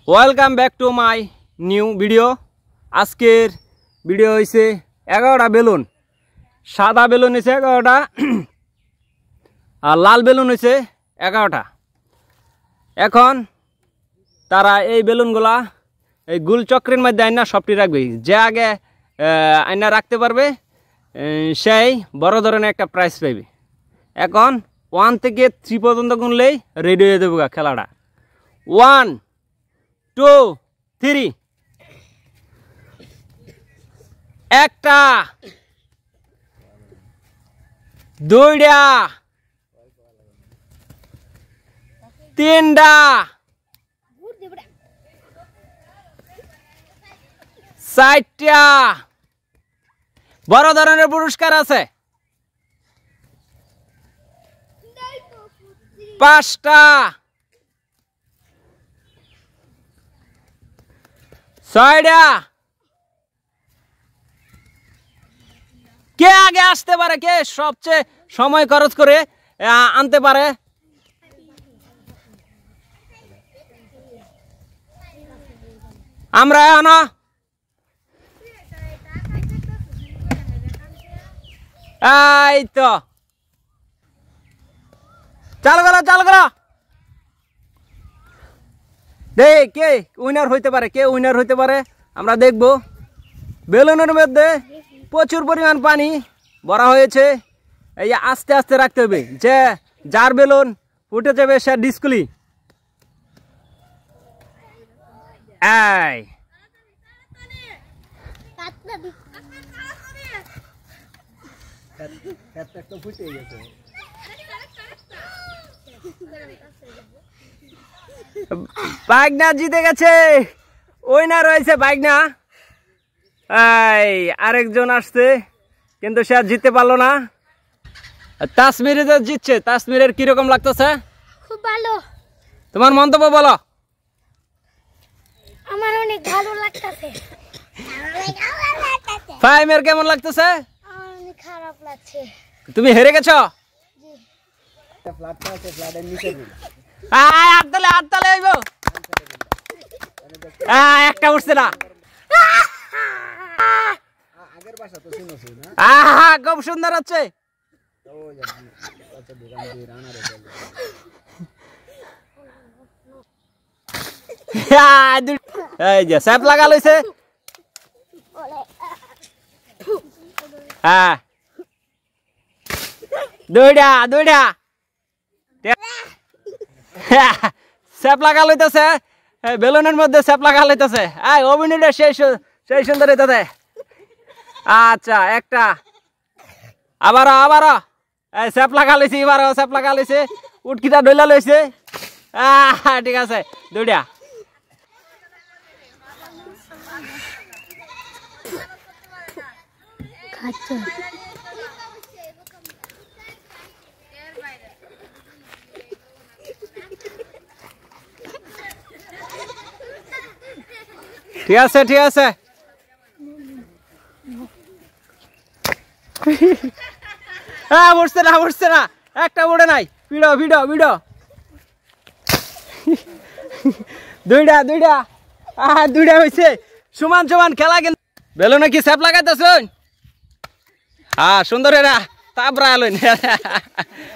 Welcome back to my new video. আজকের video হয়েছে 11টা balloon. সাদা বেলুন হয়েছে 11টা আর লাল বেলুন হয়েছে 11টা। এখন তারা এই বেলুনগুলা এই গোল চক্রের মধ্যে আইনা সবটি রাখবে। যে আগে আইনা রাখতে পারবে সেই বড় ধরনের একটা প্রাইজ পাইবে। এখন 1 থেকে 3 পর্যন্ত গুনলেই রেডি হয়ে দেবো খেলাটা। 1 2 3 একটা, দুইটা, তিনটা, চারটা। বড় ধরনের পুরস্কার আছে। 5টা, 6টা। কে আগে আসতে পারে, কে সবচেয়ে সময় খরচ করে আনতে পারে? আমরা আনা এই তো চালু করো দেখ কে উইনার হইতে পারে, কে উইনার হইতে পারে আমরা দেখব। বেলুনের মধ্যে প্রচুর পরিমাণ পানি ভরা হয়েছে। এই আস্তে আস্তে রাখতে হবে। যে যার বেলুন উঠে যাবে সে ডিসকুলি। এই বাইকনা জিতে গেছে, উইনার রয়েছে বাইকনা। এই আরেকজন আসছে কিন্তু সে জিততে পারলো না। তাসমির জিতছে। তাসমিরের কিরকম লাগতেছে? খুব ভালো। তোমার মন্তব্য বলো। আমার অনেক ভালো লাগতেছে। ফাইমের কেমন লাগতেছে? অনেক খারাপ লাগছে। তুমি হেরে গেছো। একটা উঠছে না। খুব সুন্দর হচ্ছে। এই যে স্যাপ লাগা লইছে। হ্যাঁ দুইটা স্যাপ লাগা লইতেছে। বেলুনের মধ্যে স্যাপ লাগা লইতেছে। অভিনয়টা সেই সুন্দর হইতেছে। আচ্ছা একটা আবারও স্যাপ লাগা লইছে। এবারও স্যাপ লাগা লইছে। উটকিটা ডইলা লইছে। ঠিক আছে দুইটা। ঠিক আছে উঠছে না একটা উড়ে নাই। ভিড়ো দুইটা হয়েছে। সমান খেলা গেল। বেলুনে কি স্যাপ লাগাইতেছ? সুন্দর এরা তাপরা এলেন।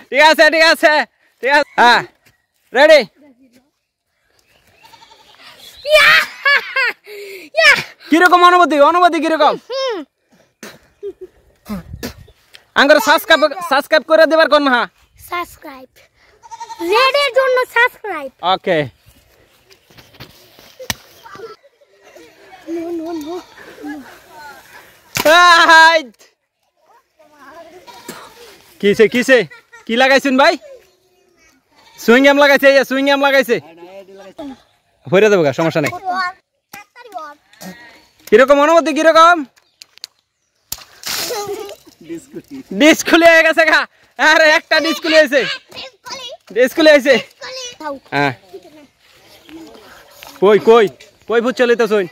ঠিক আছে হ্যাঁ রেডি। কিরকম অনুভূতি কিরকম? আঙ্গুর সাবস্ক্রাইব করে দেবার কোন? হ্যাঁ সাবস্ক্রাইব রেডের জন্য সাবস্ক্রাইব। ওকে কিসে কি লাগাইছেন ভাই? সুইংগাম লাগাইছে। ভরে দেবো সমস্যা নেই। কিরকম অনুভূতি কিরকম? ডিসকুলি হয়ে গেছে গা। আরে একটা ডিসকুলি হয়েছে। হ্যাঁ কই ভূত চলিত শুন।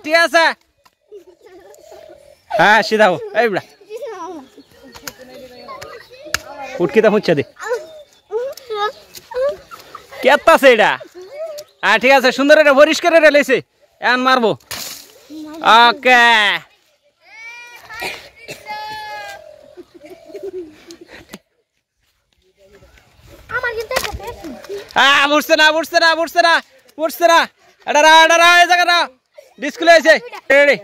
ঠিক আছে। হ্যাঁ সিধাও। এই বড়া উটকিটা মুচ্ছে দে। কেতাছে এটা ঠিক আছে সুন্দর এটা পরিষ্কার এটা লেছে এখন মারবো ওকে আমার কিন্তু বুঝছে না বুঝছে না বুঝছে না বুঝছে না এটা এই জায়গাটা ডিসপ্লে আছে রেডি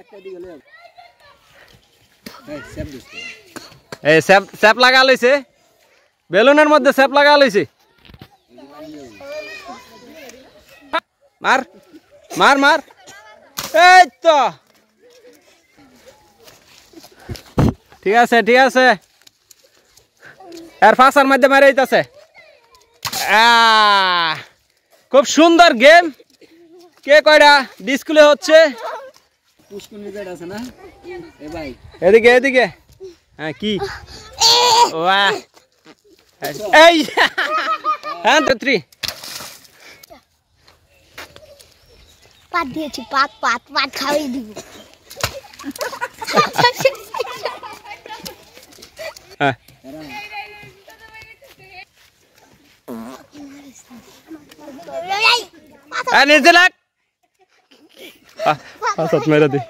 এই স্যাপ লাগা লইছে বেলুনের মধ্যে স্যাপ লাগা লইছে মার মার মার এই তো ঠিক আছে আর ফাঁসার মধ্যে মারে দিতেছে খুব সুন্দর গেম কে কয়টা ডিসপ্লে হচ্ছে এদিকে এদিকে হ্যাঁ কি এই হ্যাঁ 3 পাত দিয়েছি পাত খাওয়াই দিব নিচে লাগ মেরে দি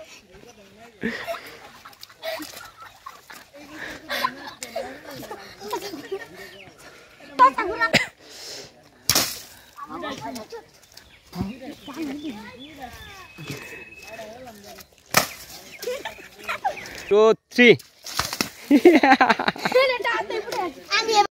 Two, three.